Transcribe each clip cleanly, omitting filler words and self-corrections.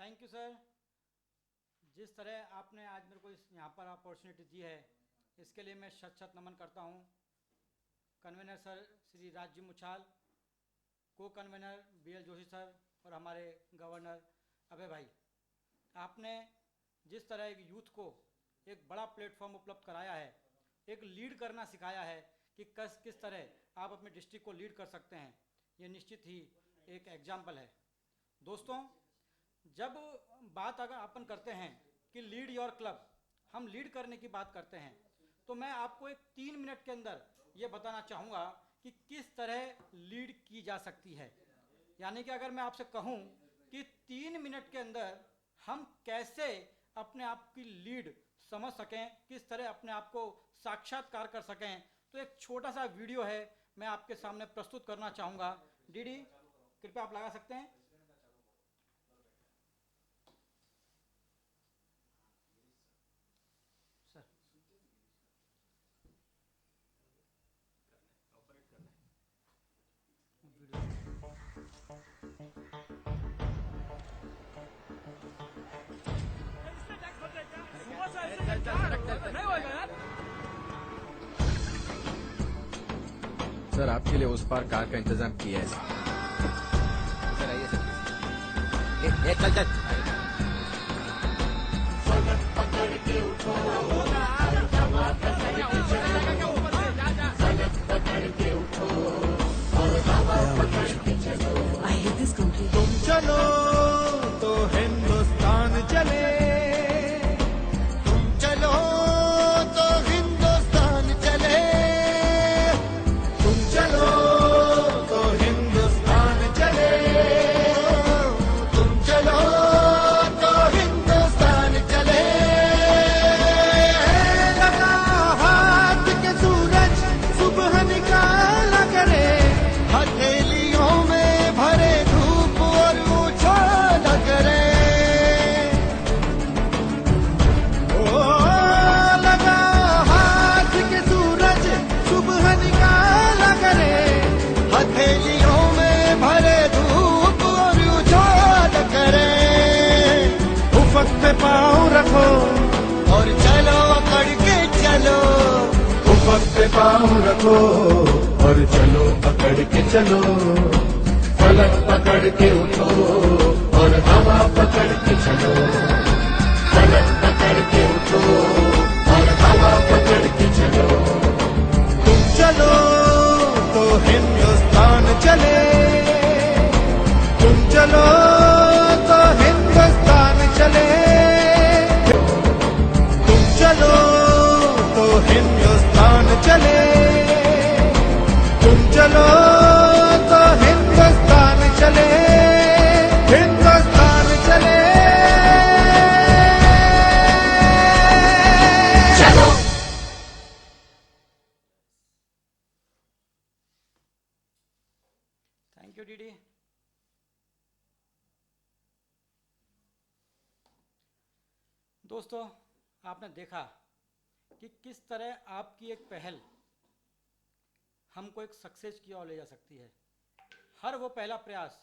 Thank you sir. जिस तरह आपने आज मेरे को यहाँ पर अपॉर्चुनिटी दी है इसके लिए मैं शत शत नमन करता हूँ। कन्वेनर सर श्री राज जी मुछाल, को कन्वेनर BL जोशी सर और हमारे गवर्नर अभय भाई, आपने जिस तरह एक यूथ को एक बड़ा प्लेटफॉर्म उपलब्ध कराया है, एक लीड करना सिखाया है कि किस तरह आप अपने डिस्ट्रिक्ट को लीड कर सकते हैं, ये निश्चित ही एक एग्जाम्पल है। दोस्तों, जब बात अगर अपन करते हैं कि लीड योर क्लब, हम लीड करने की बात करते हैं, तो मैं आपको एक 3 मिनट के अंदर ये बताना चाहूँगा कि किस तरह लीड की जा सकती है। यानी कि अगर मैं आपसे कहूँ कि 3 मिनट के अंदर हम कैसे अपने आप की लीड समझ सकें, किस तरह अपने आप को साक्षात्कार कर सकें, तो एक छोटा सा वीडियो है, मैं आपके सामने प्रस्तुत करना चाहूँगा। डीडी कृपया आप लगा सकते हैं। सर सर, आपके लिए उस पार कार का इंतजाम किया है सर। आइए सर। चल चल। I hate this country. तुम चलो तो हिंदुस्तान चले, तुम चलो तो हिंदुस्तान चले, तुम चलो तो हिंदुस्तान चले, तुम चलो तो हिंदुस्तान चले। लगा हाथ के सूरज सुबह निकाला करे, हथेलियों में भरे धूप और उछाला करे। ओ लगा हाथ के सूरज सुबह निकाला करे, हथेलियों में भरे धूप और उछाला करे। उफक पे पाँव रखो और चलो अकड़ के चलो, उफक पे पाँव रखो और चलो पकड़ के चलो, फलक पकड़ के उठो और हवा पकड़ के चलो, फलक पकड़ के उठो और हवा पकड़ के चलो। तुम चलो तो हिंदुस्तान चले, तुम चलो तो हिंदुस्तान चले, तुम चलो तो हिंदुस्तान चले, तुम चलो तो हिंदुस्तान चले, हिंदुस्तान चले। चलो। Thank you DD. दोस्तों, आपने देखा कि किस तरह आपकी एक पहल हमको एक सक्सेस की ओर ले जा सकती है। हर वो पहला प्रयास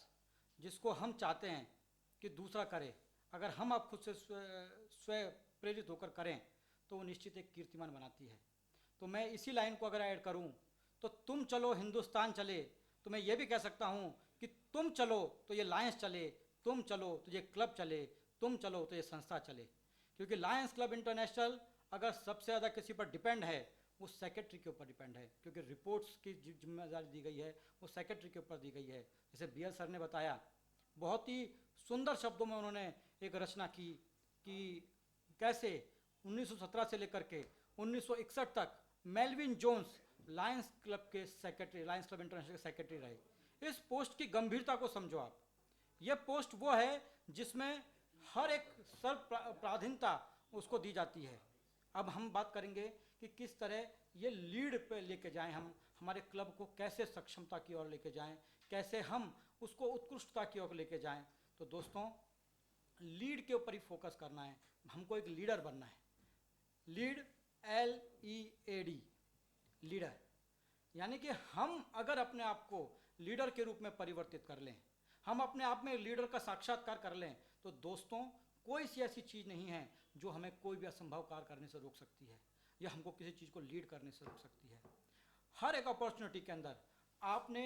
जिसको हम चाहते हैं कि दूसरा करे, अगर हम आप खुद से स्वयं प्रेरित होकर करें तो वो निश्चित एक कीर्तिमान बनाती है। तो मैं इसी लाइन को अगर ऐड करूं तो तुम चलो हिंदुस्तान चले, तो मैं ये भी कह सकता हूं कि तुम चलो तो ये लायंस चले, तुम चलो तो ये क्लब चले, तुम चलो तो ये संस्था चले। क्योंकि लायंस क्लब इंटरनेशनल अगर सबसे ज़्यादा किसी पर डिपेंड है वो सेक्रेटरी के ऊपर डिपेंड है, क्योंकि रिपोर्ट्स की जिम्मेदारी दी गई है वो सेक्रेटरी के ऊपर दी गई है। जैसे BL सर ने बताया, बहुत ही सुंदर शब्दों में उन्होंने एक रचना की कि कैसे 1917 से लेकर के 1961 तक मेलविन जोन्स लायंस क्लब के सेक्रेटरी, लायंस क्लब इंटरनेशनल के सेक्रेटरी रहे। इस पोस्ट की गंभीरता को समझो आप। यह पोस्ट वो है जिसमें हर एक सर्व प्राधीनता उसको दी जाती है। अब हम बात करेंगे कि किस तरह ये लीड पे लेके जाएं, हम हमारे क्लब को कैसे सक्षमता की ओर लेके जाएं, कैसे हम उसको उत्कृष्टता की ओर लेके जाएं। तो दोस्तों, लीड के ऊपर ही फोकस करना है, हमको एक लीडर बनना है। Lead LEAD, leader. यानी कि हम अगर अपने आप को लीडर के रूप में परिवर्तित कर लें, हम अपने आप में लीडर का साक्षात्कार कर लें, तो दोस्तों कोई सी ऐसी चीज़ नहीं है जो हमें कोई भी असंभव कार्य करने से रोक सकती है या हमको किसी चीज़ को लीड करने से रोक सकती है। हर एक अपॉर्चुनिटी के अंदर आपने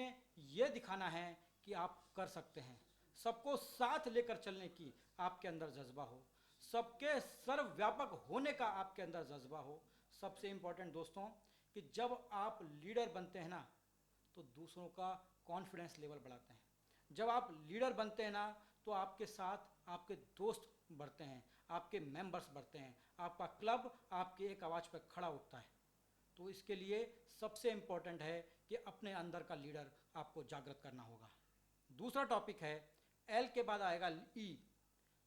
ये दिखाना है कि आप कर सकते हैं। सबको साथ लेकर चलने की आपके अंदर जज्बा हो, सबके सर्वव्यापक होने का आपके अंदर जज्बा हो। सबसे इम्पोर्टेंट दोस्तों कि जब आप लीडर बनते हैं ना तो दूसरों का कॉन्फिडेंस लेवल बढ़ाते हैं। जब आप लीडर बनते हैं ना तो आपके साथ आपके दोस्त बढ़ते हैं, आपके मेंबर्स बढ़ते हैं, आपका क्लब आपकी एक आवाज़ पर खड़ा उठता है। तो इसके लिए सबसे इम्पोर्टेंट है कि अपने अंदर का लीडर आपको जागृत करना होगा। दूसरा टॉपिक है एल के बाद आएगा ई,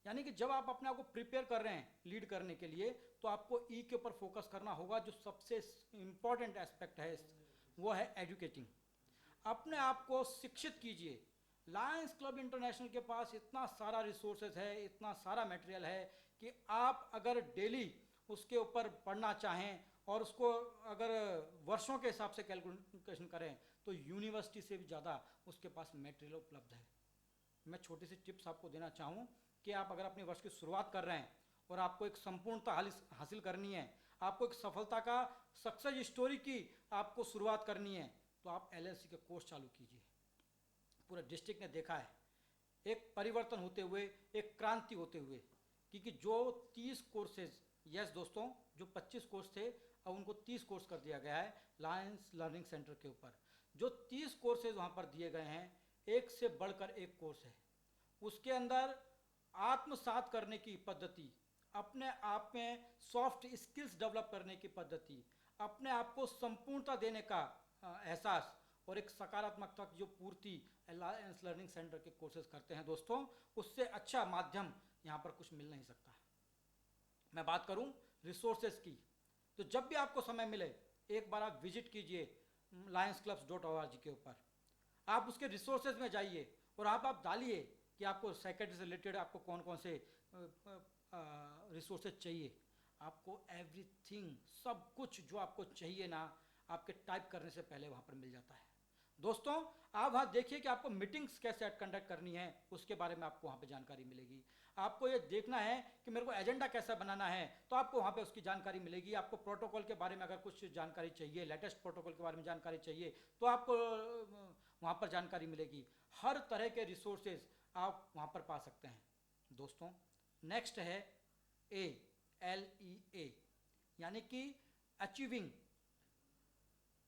यानी कि जब आप अपने आप को प्रिपेयर कर रहे हैं लीड करने के लिए तो आपको ई के ऊपर फोकस करना होगा। जो सबसे इम्पॉर्टेंट एस्पेक्ट है वो है एजुकेटिंग। अपने आप को शिक्षित कीजिए। लायंस क्लब इंटरनेशनल के पास इतना सारा रिसोर्सेज है, इतना सारा मटेरियल है कि आप अगर डेली उसके ऊपर पढ़ना चाहें और उसको अगर वर्षों के हिसाब से कैलकुलेशन करें तो यूनिवर्सिटी से भी ज़्यादा उसके पास मटेरियल उपलब्ध है। मैं छोटी सी टिप्स आपको देना चाहूँ कि आप अगर अपने वर्ष की शुरुआत कर रहे हैं और आपको एक संपूर्णता हासिल करनी है, आपको एक सफलता का सक्सेस स्टोरी की आपको शुरुआत करनी है, तो आप LLC के कोर्स चालू कीजिए। पूरे डिस्ट्रिक्ट ने देखा है एक परिवर्तन होते हुए, एक क्रांति होते हुए, क्योंकि जो 30 कोर्सेज, यस दोस्तों, जो 25 कोर्स थे अब उनको 30 कोर्स कर दिया गया है लायंस लर्निंग सेंटर के ऊपर। जो 30 कोर्सेज वहाँ पर दिए गए हैं, एक से बढ़कर एक कोर्स है। उसके अंदर आत्मसात करने की पद्धति, अपने आप में सॉफ्ट स्किल्स डेवलप करने की पद्धति, अपने आप को संपूर्णता देने का एहसास और एक सकारात्मकता की जो पूर्ति लायंस लर्निंग सेंटर के कोर्सेज करते हैं दोस्तों, उससे अच्छा माध्यम यहाँ पर कुछ मिल नहीं सकता। मैं बात करूँ रिसोर्सेज की, तो जब भी आपको समय मिले एक बार आप विजिट कीजिए lionsclubs.org के ऊपर। आप उसके रिसोर्सेज में जाइए और आप डालिए कि आपको सेक्रेटरी से रिलेटेड आपको कौन कौन से रिसोर्सेज चाहिए। आपको एवरीथिंग, सब कुछ जो आपको चाहिए ना, आपके टाइप करने से पहले वहाँ पर मिल जाता है। दोस्तों आप वहाँ देखिए कि आपको मीटिंग्स कैसे कंडक्ट करनी है, उसके बारे में आपको वहाँ पे जानकारी मिलेगी। आपको ये देखना है कि मेरे को एजेंडा कैसा बनाना है, तो आपको वहाँ पे उसकी जानकारी मिलेगी। आपको प्रोटोकॉल के बारे में अगर कुछ जानकारी चाहिए, लेटेस्ट प्रोटोकॉल के बारे में जानकारी चाहिए, तो आपको वहाँ पर जानकारी मिलेगी। हर तरह के रिसोर्सेज आप वहाँ पर पा सकते हैं। दोस्तों नेक्स्ट है LEA, यानी कि अचीविंग।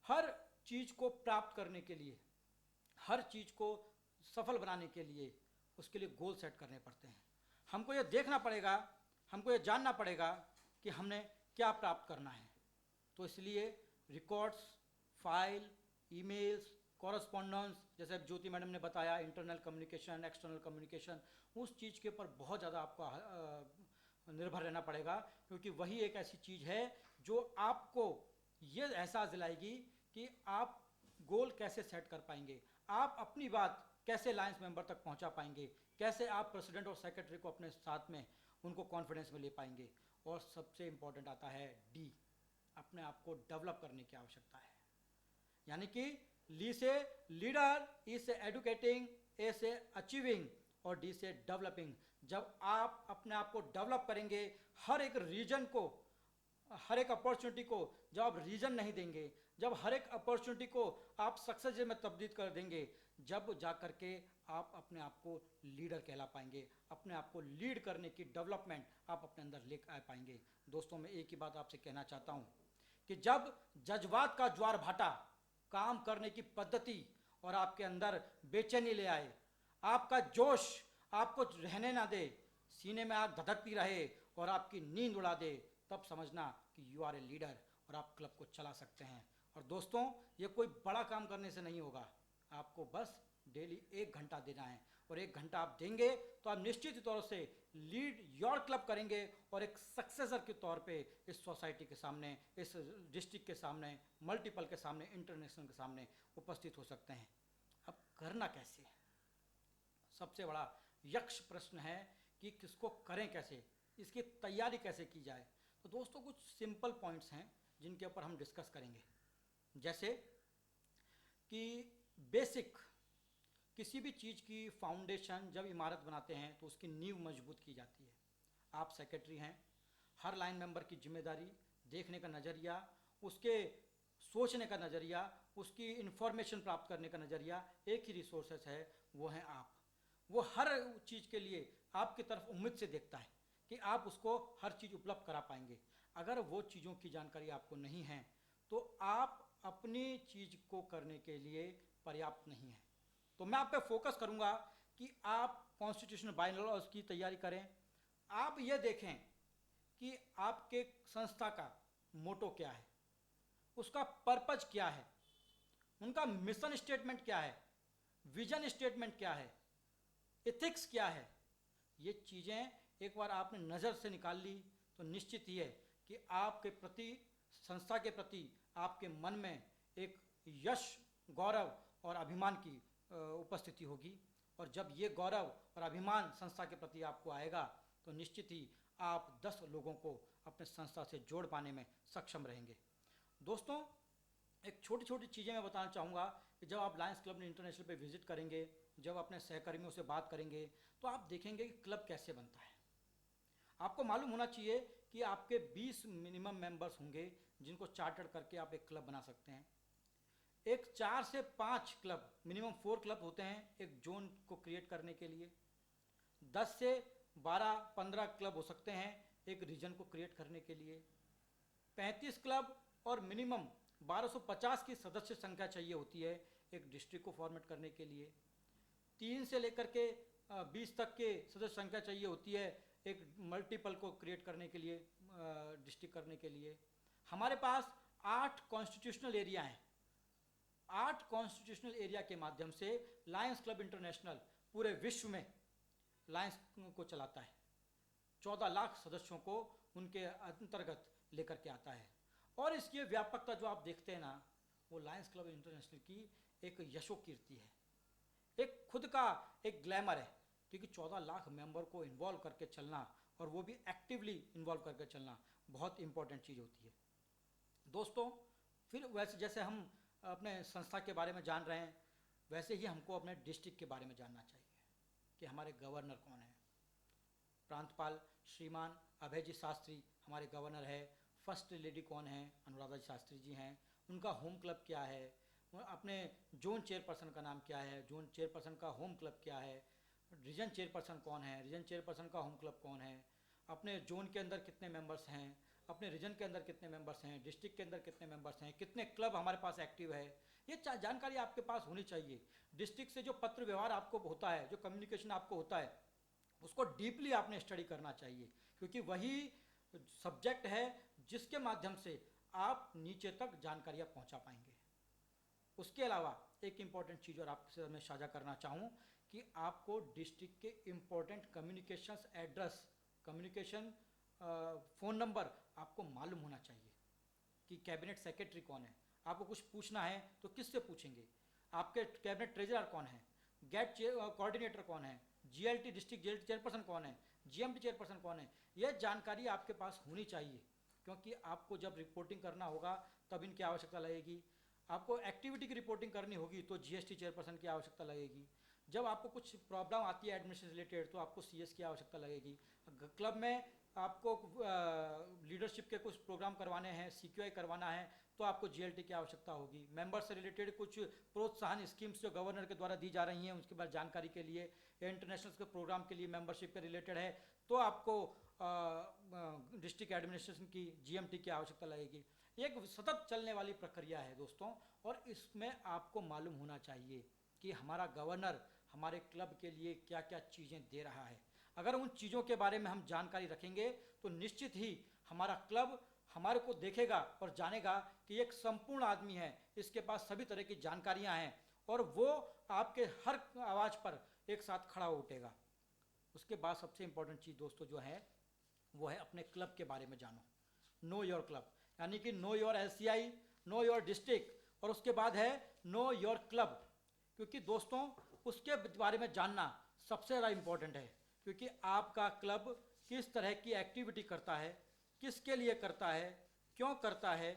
हर चीज़ को प्राप्त करने के लिए, हर चीज़ को सफल बनाने के लिए उसके लिए गोल सेट करने पड़ते हैं। हमको ये देखना पड़ेगा, हमको ये जानना पड़ेगा कि हमने क्या प्राप्त करना है। तो इसलिए रिकॉर्ड्स, फाइल, ईमेल्स, कॉरस्पॉन्डेंस, जैसे ज्योति मैडम ने बताया, इंटरनल कम्युनिकेशन, एक्सटर्नल कम्युनिकेशन, उस चीज़ के ऊपर बहुत ज़्यादा आपको निर्भर रहना पड़ेगा, क्योंकि वही एक ऐसी चीज़ है जो आपको ये एहसास दिलाएगी कि आप गोल कैसे सेट कर पाएंगे, आप अपनी बात कैसे लायंस मेंबर तक पहुंचा पाएंगे, कैसे आप प्रेसिडेंट और सेक्रेटरी को अपने साथ में उनको कॉन्फिडेंस में ले पाएंगे। और सबसे इम्पोर्टेंट आता है D, अपने आप को डेवलप करने की आवश्यकता है। यानी कि ली से लीडर, E से एडुकेटिंग, A से अचीविंग और D से डेवलपिंग। जब आप अपने आप को डेवलप करेंगे, हर एक रीजन को, हर एक अपॉर्चुनिटी को जब आप रीजन नहीं देंगे, जब हर एक अपॉर्चुनिटी को आप सक्सेस में तब्दील कर देंगे, जब जा कर के आप अपने आप को लीडर कहला पाएंगे, अपने आप को लीड करने की डेवलपमेंट आप अपने अंदर ले आ पाएंगे। दोस्तों मैं एक ही बात आपसे कहना चाहता हूँ कि जब जज्बात का ज्वार भाटा काम करने की पद्धति और आपके अंदर बेचैनी ले आए, आपका जोश आपको रहने ना दे, सीने में आग धधकती रहे और आपकी नींद उड़ा दे, तब समझना कि यू आर ए लीडर और आप क्लब को चला सकते हैं। और दोस्तों ये कोई बड़ा काम करने से नहीं होगा, आपको बस डेली 1 घंटा देना है, और 1 घंटा आप देंगे तो आप निश्चित तौर से लीड योर क्लब करेंगे और एक सक्सेसर के तौर पे इस सोसाइटी के सामने, इस डिस्ट्रिक्ट के सामने, मल्टीपल के सामने, इंटरनेशनल के सामने उपस्थित हो सकते हैं। अब करना कैसे, सबसे बड़ा यक्ष प्रश्न है कि किसको करें कैसे, इसकी तैयारी कैसे की जाए। तो दोस्तों कुछ सिंपल पॉइंट्स हैं जिनके ऊपर हम डिस्कस करेंगे, जैसे कि बेसिक किसी भी चीज़ की फाउंडेशन जब इमारत बनाते हैं तो उसकी नींव मजबूत की जाती है। आप सेक्रेटरी हैं, हर लाइन मेंबर की जिम्मेदारी, देखने का नज़रिया, उसके सोचने का नज़रिया, उसकी इंफॉर्मेशन प्राप्त करने का नज़रिया एक ही रिसोर्सेस है, वो हैं आप। वो हर चीज़ के लिए आपकी तरफ उम्मीद से देखता है कि आप उसको हर चीज़ उपलब्ध करा पाएंगे। अगर वो चीज़ों की जानकारी आपको नहीं है तो आप अपनी चीज़ को करने के लिए पर्याप्त नहीं हैं। तो मैं आप पे फोकस करूंगा कि आप कॉन्स्टिट्यूशनल बाय लॉज की तैयारी करें। आप ये देखें कि आपके संस्था का मोटो क्या है, उसका पर्पज क्या है, उनका मिशन स्टेटमेंट क्या है, विजन स्टेटमेंट क्या है, एथिक्स क्या है। ये चीज़ें एक बार आपने नज़र से निकाल ली तो निश्चित ही है कि आपके प्रति, संस्था के प्रति आपके मन में एक यश, गौरव और अभिमान की उपस्थिति होगी। और जब ये गौरव और अभिमान संस्था के प्रति आपको आएगा तो निश्चित ही आप 10 लोगों को अपने संस्था से जोड़ पाने में सक्षम रहेंगे। दोस्तों, एक छोटी छोटी चीज़ें मैं बताना चाहूँगा कि जब आप लायंस क्लब इंटरनेशनल पे विज़िट करेंगे, जब अपने सहकर्मियों से बात करेंगे तो आप देखेंगे कि क्लब कैसे बनता है। आपको मालूम होना चाहिए कि आपके 20 मिनिमम मेंबर्स होंगे जिनको चार्टर्ड करके आप एक क्लब बना सकते हैं। एक 4 से 5 क्लब, मिनिमम 4 क्लब होते हैं एक जोन को क्रिएट करने के लिए। 10 से 12-15 क्लब हो सकते हैं एक रीजन को क्रिएट करने के लिए। 35 क्लब और मिनिमम 1250 की सदस्य संख्या चाहिए होती है एक डिस्ट्रिक्ट को फॉर्मेट करने के लिए। 3 से लेकर के 20 तक के सदस्य संख्या चाहिए होती है एक मल्टीपल को क्रिएट करने के लिए, डिस्ट्रिक्ट करने के लिए। हमारे पास 8 कॉन्स्टिट्यूशनल एरिया हैं। 8 कॉन्स्टिट्यूशनल एरिया के माध्यम से लायंस क्लब इंटरनेशनल पूरे विश्व में लायंस को चलाता है। 14 लाख सदस्यों को उनके अंतर्गत लेकर के आता है। और इसकी व्यापकता जो आप देखते हैं ना, वो लायंस क्लब इंटरनेशनल की एक यशोकीर्ति है, एक खुद का एक ग्लैमर है। क्योंकि 14 लाख मेंबर को इन्वॉल्व करके चलना, और वो भी एक्टिवली इन्वॉल्व करके चलना, बहुत इंपॉर्टेंट चीज़ होती है। दोस्तों, फिर वैसे जैसे हम अपने संस्था के बारे में जान रहे हैं, वैसे ही हमको अपने डिस्ट्रिक्ट के बारे में जानना चाहिए कि हमारे गवर्नर कौन है। प्रांतपाल श्रीमान अभय जी शास्त्री हमारे गवर्नर है। फर्स्ट लेडी कौन है, अनुराधा जी शास्त्री जी हैं। उनका होम क्लब क्या है, अपने जोन चेयरपर्सन का नाम क्या है, जोन चेयरपर्सन का होम क्लब क्या है, रीजन चेयरपर्सन कौन है, रीजन चेयरपर्सन का होम क्लब कौन है, अपने जोन के अंदर कितने मेंबर्स हैं, अपने रीजन के अंदर कितने मेंबर्स हैं, डिस्ट्रिक्ट के अंदर कितने मेंबर्स हैं, कितने क्लब हमारे पास एक्टिव है। ये जानकारी आपके पास होनी चाहिए। डिस्ट्रिक्ट से जो पत्र व्यवहार आपको होता है, जो कम्युनिकेशन आपको होता है, उसको डीपली आपने स्टडी करना चाहिए, क्योंकि वही सब्जेक्ट है जिसके माध्यम से आप नीचे तक जानकारियाँ पहुँचा पाएंगे। उसके अलावा एक इम्पॉर्टेंट चीज़ और आपसे मैं साझा करना चाहूँ कि आपको डिस्ट्रिक्ट के important communications address, communication phone number आपको मालूम होना चाहिए कि कैबिनेट सेक्रेटरी कौन है। आपको कुछ पूछना है तो किससे पूछेंगे, आपके कैबिनेट ट्रेजरर कौन है, गेट कोऑर्डिनेटर कौन है, जीएलटी डिस्ट्रिक्ट जीएलटी चेयरपर्सन कौन है, जीएमटी चेयरपर्सन कौन है। यह जानकारी आपके पास होनी चाहिए, क्योंकि आपको जब रिपोर्टिंग करना होगा तब इनकी आवश्यकता लगेगी। आपको एक्टिविटी की रिपोर्टिंग करनी होगी तो जीएसटी चेयरपर्सन की आवश्यकता लगेगी। जब आपको कुछ प्रॉब्लम आती है एडमिनिस्ट्रेशन रिलेटेड तो आपको सीएस की आवश्यकता लगेगी। क्लब में आपको लीडरशिप के कुछ प्रोग्राम करवाने हैं, सीक्यूआई करवाना है तो आपको जीएलटी की आवश्यकता होगी। मेंबर से रिलेटेड कुछ प्रोत्साहन स्कीम्स जो गवर्नर के द्वारा दी जा रही हैं उसके बाद जानकारी के लिए, या इंटरनेशनल के प्रोग्राम के लिए मेंबरशिप के रिलेटेड है तो आपको डिस्ट्रिक्ट एडमिनिस्ट्रेशन की जीएमटी की आवश्यकता लगेगी। एक सतत चलने वाली प्रक्रिया है दोस्तों, और इसमें आपको मालूम होना चाहिए कि हमारा गवर्नर हमारे क्लब के लिए क्या क्या चीज़ें दे रहा है। अगर उन चीज़ों के बारे में हम जानकारी रखेंगे तो निश्चित ही हमारा क्लब हमारे को देखेगा और जानेगा कि एक संपूर्ण आदमी है, इसके पास सभी तरह की जानकारियां हैं, और वो आपके हर आवाज़ पर एक साथ खड़ा हो उठेगा। उसके बाद सबसे इम्पोर्टेंट चीज़ दोस्तों जो है वो है अपने क्लब के बारे में जानो। नो योर क्लब, यानी कि know your LCI, know your district, और उसके बाद है नो योर क्लब। क्योंकि दोस्तों उसके बारे में जानना सबसे ज़्यादा इम्पोर्टेंट है, क्योंकि आपका क्लब किस तरह की एक्टिविटी करता है, किसके लिए करता है, क्यों करता है,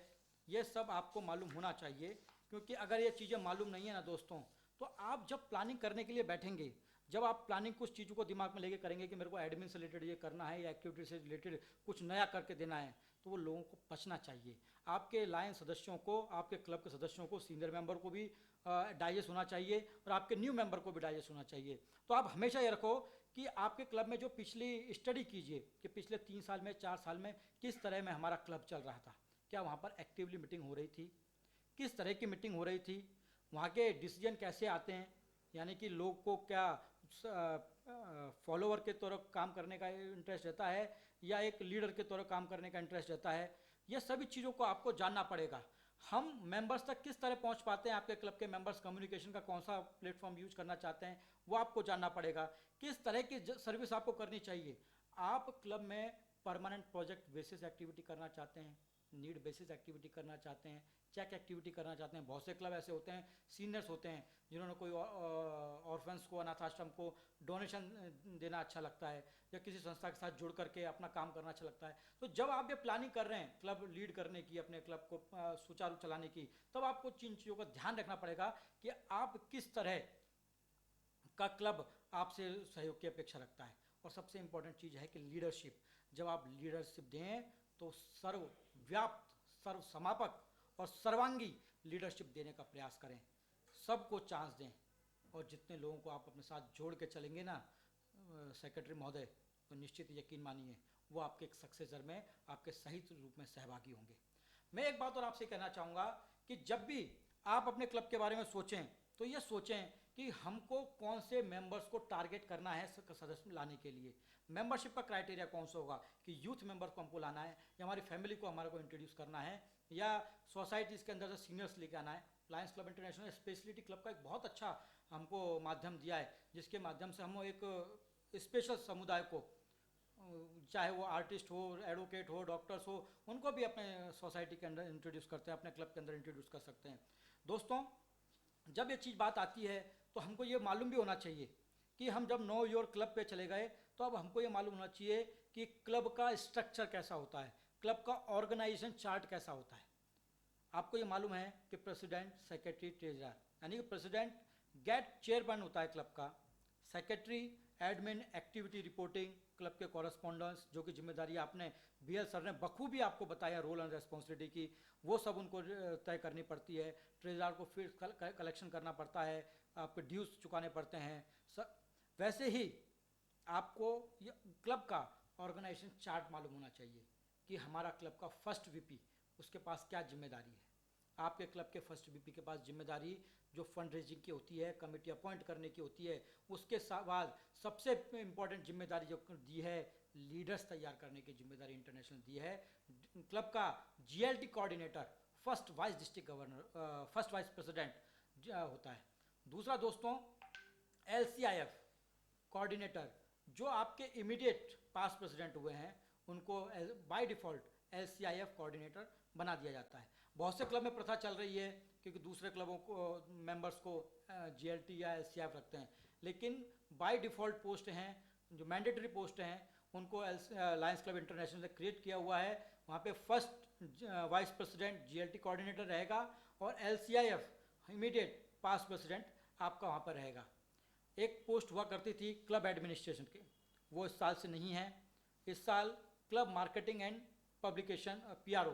ये सब आपको मालूम होना चाहिए। क्योंकि अगर ये चीज़ें मालूम नहीं है ना दोस्तों, तो आप जब प्लानिंग करने के लिए बैठेंगे, जब आप प्लानिंग कुछ चीज़ों को दिमाग में लेके करेंगे कि मेरे को एडमिन से रिलेटेड ये करना है या एक्टिविटी से रिलेटेड कुछ नया करके देना है, तो वो लोगों को बचना चाहिए। आपके लाइन सदस्यों को, आपके क्लब के सदस्यों को, सीनियर मेंबर को भी डाइजेस्ट होना चाहिए और आपके न्यू मेंबर को भी डाइजेस्ट होना चाहिए। तो आप हमेशा ये रखो कि आपके क्लब में जो पिछली स्टडी कीजिए कि पिछले 3 साल में, 4 साल में किस तरह में हमारा क्लब चल रहा था, क्या वहाँ पर एक्टिवली मीटिंग हो रही थी, किस तरह की मीटिंग हो रही थी, वहाँ के डिसीजन कैसे आते हैं, यानी कि लोग को क्या फॉलोवर के तौर पर काम करने का इंटरेस्ट रहता है या एक लीडर के तौर पर काम करने का इंटरेस्ट रहता है। ये सभी चीज़ों को आपको जानना पड़ेगा। हम मेंबर्स तक किस तरह पहुंच पाते हैं, आपके क्लब के मेंबर्स कम्युनिकेशन का कौन सा प्लेटफॉर्म यूज करना चाहते हैं, वो आपको जानना पड़ेगा। किस तरह की सर्विस आपको करनी चाहिए। आप क्लब में परमानेंट प्रोजेक्ट बेसिस एक्टिविटी करना चाहते हैं, नीड बेसिस एक्टिविटी करना चाहते हैं, चेक एक्टिविटी करना चाहते हैं। बहुत से क्लब ऐसे होते हैं, सीनियर्स होते हैं, जिन्होंने कोई ऑर्फन्स को, अनाथ आश्रम को डोनेशन देना अच्छा लगता है या किसी संस्था के साथ जुड़ करके अपना काम करना अच्छा लगता है। तो जब आप ये प्लानिंग कर रहे हैं क्लब लीड करने की, अपने क्लब को सुचारू चलाने की, तब आपको जिन चीज़ों का ध्यान रखना पड़ेगा कि आप किस तरह का क्लब आपसे सहयोग की अपेक्षा रखता है। और सबसे इम्पोर्टेंट चीज़ है कि लीडरशिप। जब आप लीडरशिप दें तो सर्वव्याप्त, सर्वसमापक और सर्वांगी लीडरशिप देने का प्रयास करें, सबको चांस दें। और जितने लोगों को आप अपने साथ जोड़ के चलेंगे ना सेक्रेटरी महोदय, तो निश्चित यकीन मानिए वो आपके एक सक्सेसर में आपके सही रूप में सहभागी होंगे। मैं एक बात और आपसे कहना चाहूँगा कि जब भी आप अपने क्लब के बारे में सोचें तो ये सोचें कि हमको कौन से मेंबर्स को टारगेट करना है सदस्य लाने के लिए। मेंबरशिप का क्राइटेरिया कौन सा होगा कि यूथ मेंबर को हमको लाना है या हमारी फैमिली को हमारे को इंट्रोड्यूस करना है या सोसाइटीज़ के अंदर से सीनियर्स लेके आना है। Lions club international speciality club का एक बहुत अच्छा हमको माध्यम दिया है, जिसके माध्यम से हम एक स्पेशल समुदाय को, चाहे वो आर्टिस्ट हो, एडवोकेट हो, डॉक्टर्स हो, उनको भी अपने सोसाइटी के अंदर इंट्रोड्यूस करते हैं, अपने क्लब के अंदर इंट्रोड्यूस कर सकते हैं। दोस्तों, जब ये चीज़ बात आती है तो हमको ये मालूम भी होना चाहिए कि हम जब नो योर क्लब पे चले गए तो अब हमको ये मालूम होना चाहिए कि क्लब का स्ट्रक्चर कैसा होता है, क्लब का ऑर्गेनाइजेशन चार्ट कैसा होता है। आपको ये मालूम है कि प्रेसिडेंट, सेक्रेटरी, ट्रेजरर, यानी कि प्रेसिडेंट गेट चेयरमैन होता है क्लब का, secretary admin, activity reporting, club के कॉरेस्पॉन्डेंस, जो कि जिम्मेदारी आपने BL सर ने बखूबी आपको बताया रोल एंड रेस्पॉन्सिबिलिटी की, वो सब उनको तय करनी पड़ती है। ट्रेजरर को फिर कलेक्शन करना पड़ता है, आपके ड्यूज चुकाने पड़ते हैं। वैसे ही आपको क्लब का ऑर्गेनाइजेशन चार्ट मालूम होना चाहिए कि हमारा क्लब का फर्स्ट VP, उसके पास क्या जिम्मेदारी है। आपके क्लब के फर्स्ट VP के पास जिम्मेदारी जो फंड रेजिंग की होती है, कमेटी अपॉइंट करने की होती है, उसके बाद सबसे इम्पोर्टेंट जिम्मेदारी जो दी है लीडर्स तैयार करने की जिम्मेदारी इंटरनेशनल दी है। क्लब का GLT coordinator, first vice district governor, first vice president होता है। दूसरा दोस्तों, LCIF कोऑर्डिनेटर, जो आपके इमीडिएट पास प्रेसिडेंट हुए हैं उनको बाय डिफ़ॉल्ट LCIF कोऑर्डिनेटर बना दिया जाता है। बहुत से क्लब में प्रथा चल रही है क्योंकि दूसरे क्लबों को मेंबर्स को GLT या LCIF रखते हैं, लेकिन बाय डिफ़ॉल्ट पोस्ट हैं, जो मैंडेटरी पोस्ट हैं, उनको लायंस क्लब इंटरनेशनल ने क्रिएट किया हुआ है। वहाँ पे first vice president GLT coordinator रहेगा और LCIF इमीडिएट पास प्रेसिडेंट आपका वहाँ पर रहेगा। एक पोस्ट हुआ करती थी क्लब एडमिनिस्ट्रेशन की, वो इस साल से नहीं है। इस साल club marketing and publication PRO,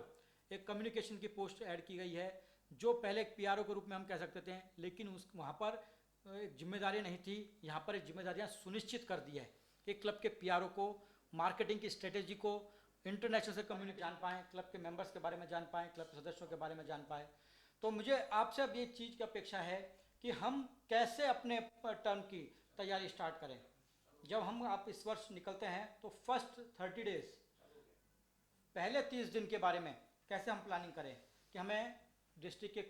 एक कम्युनिकेशन की पोस्ट ऐड की गई है, जो पहले एक PRO के रूप में हम कह सकते थे, लेकिन वहाँ पर एक जिम्मेदारी नहीं थी। यहाँ पर एक जिम्मेदारियाँ सुनिश्चित कर दी है कि क्लब के PRO को मार्केटिंग की स्ट्रेटेजी को इंटरनेशनल से कम्युनिकेट जान पाएँ, क्लब के मेंबर्स के बारे में जान पाएँ, क्लब के सदस्यों के बारे में जान पाएँ। तो मुझे आपसे अब ये चीज़ की अपेक्षा है कि हम कैसे अपने टर्म की तैयारी स्टार्ट करें। जब हम आप इस वर्ष निकलते हैं तो फर्स्ट 30 डेज, पहले 30 दिन के बारे में कैसे हम प्लानिंग करें कि हमें डिस्ट्रिक्ट के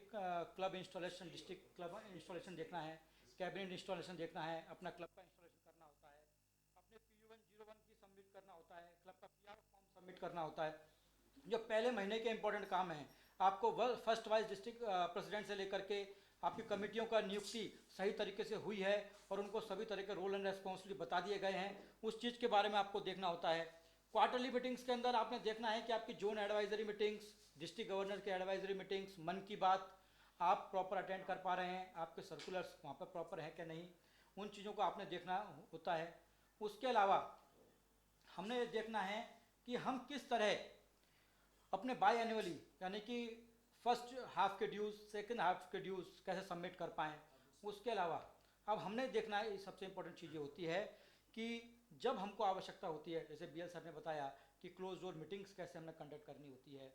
club installation, district club installation देखना है, कैबिनेट इंस्टॉलेशन देखना है, अपना क्लब का इंस्टॉलेशन करना होता है, अपने PU101 की सबमिट करना होता है, क्लब का PR फॉर्म सबमिट करना होता है। जो पहले महीने के इंपॉर्टेंट काम हैं, आपको फर्स्ट वाइस डिस्ट्रिक्ट प्रेसिडेंट से लेकर के आपकी कमेटियों का नियुक्ति सही तरीके से हुई है और उनको सभी तरह के रोल एंड रेस्पॉन्सिबिलिटी बता दिए गए हैं, उस चीज़ के बारे में आपको देखना होता है। क्वार्टरली मीटिंग्स के अंदर आपने देखना है कि आपकी zone advisory meetings, district governor के एडवाइजरी मीटिंग्स, मन की बात, आप प्रॉपर अटेंड कर पा रहे हैं, आपके सर्कुलर्स वहाँ पर प्रॉपर हैं कि नहीं, उन चीज़ों को आपने देखना होता है। उसके अलावा हमने ये देखना है कि हम किस तरह अपने बाई एनुअली यानी कि फर्स्ट हाफ के ड्यूज़, सेकंड हाफ के ड्यूज़ कैसे सबमिट कर पाएँ। उसके अलावा अब हमने देखना है, सबसे इम्पोर्टेंट चीज़ ये होती है कि जब हमको आवश्यकता होती है, जैसे BL सर ने बताया कि क्लोज डोर मीटिंग्स कैसे हमने कंडक्ट करनी होती है,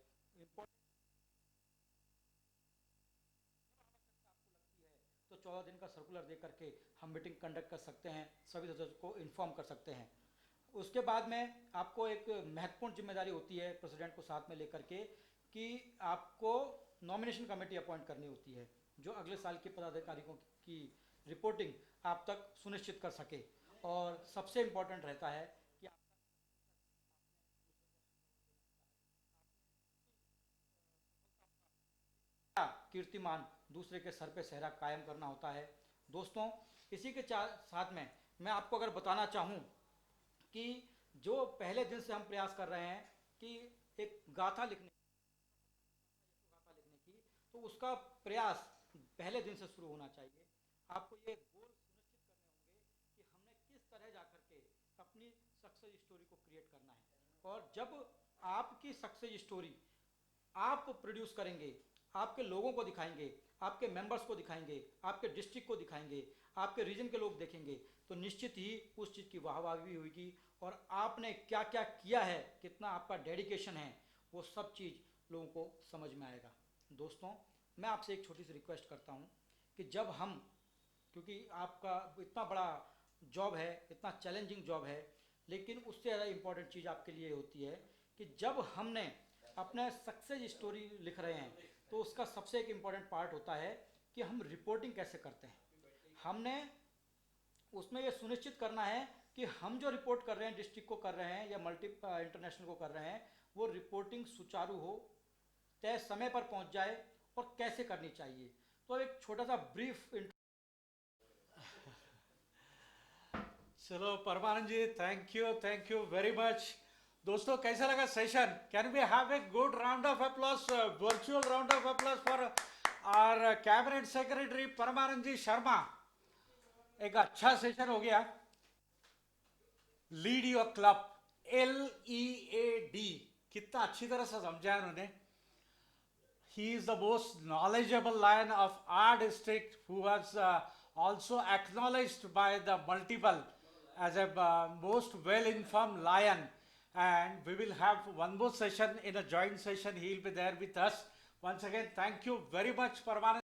तो 14 दिन का सर्कुलर दे करके हम मीटिंग कंडक्ट कर सकते हैं, सभी सदस्यों को इन्फॉर्म कर सकते हैं। उसके बाद में आपको एक महत्वपूर्ण जिम्मेदारी होती है प्रेसिडेंट को साथ में लेकर के कि आपको नॉमिनेशन कमेटी अपॉइंट करनी होती है, जो अगले साल के पदाधिकारियों की रिपोर्टिंग आप तक सुनिश्चित कर सके। और सबसे इम्पोर्टेंट रहता है कि कीर्तिमान दूसरे के सर पे सहरा कायम करना होता है। दोस्तों, इसी के साथ में मैं आपको अगर बताना चाहूँ कि जो पहले दिन से हम प्रयास कर रहे हैं कि एक गाथा लिखने की, तो उसका प्रयास पहले दिन से शुरू होना चाहिए। आपको ये गोल सुनिश्चित करने होंगे कि हमने किस तरह जाकर के अपनी सक्सेस स्टोरी को क्रिएट करना है। और जब आपकी सक्सेस स्टोरी आप प्रोड्यूस करेंगे, आपके लोगों को दिखाएंगे, आपके मेंबर्स को दिखाएंगे, आपके डिस्ट्रिक्ट को दिखाएंगे, आपके रीजन के लोग देखेंगे, तो निश्चित ही उस चीज़ की वाहवाही भी होगी और आपने क्या क्या किया है, कितना आपका डेडिकेशन है, वो सब चीज़ लोगों को समझ में आएगा। दोस्तों, मैं आपसे एक छोटी सी रिक्वेस्ट करता हूँ कि जब हम, क्योंकि आपका इतना बड़ा जॉब है, इतना चैलेंजिंग जॉब है, लेकिन उससे ज़्यादा इम्पोर्टेंट चीज़ आपके लिए होती है कि जब हमने अपने सक्सेस स्टोरी लिख रहे हैं, तो उसका सबसे एक इम्पॉर्टेंट पार्ट होता है कि हम रिपोर्टिंग कैसे करते हैं। हमने उसमें ये सुनिश्चित करना है कि हम जो रिपोर्ट कर रहे हैं, डिस्ट्रिक्ट को कर रहे हैं या इंटरनेशनल को कर रहे हैं, वो रिपोर्टिंग सुचारू हो, तय समय पर पहुंच जाए और कैसे करनी चाहिए। तो एक छोटा सा ब्रीफ चलो Paramanand ji, thank you very much. दोस्तों, कैसा लगा session? Can we have a good round of applause, virtual round of applause for our cabinet secretary Paramanand ji Sharma. एक अच्छा सेशन हो गया। लीड योर क्लब, LEAD, कितना अच्छी तरह से समझाया उन्होंने। He is the most knowledgeable lion of our district, who was also acknowledged by the multiple as a most well-informed lion. And we will have one more session in a joint session. He will be there with us. Once again, thank you very much, Paramanand.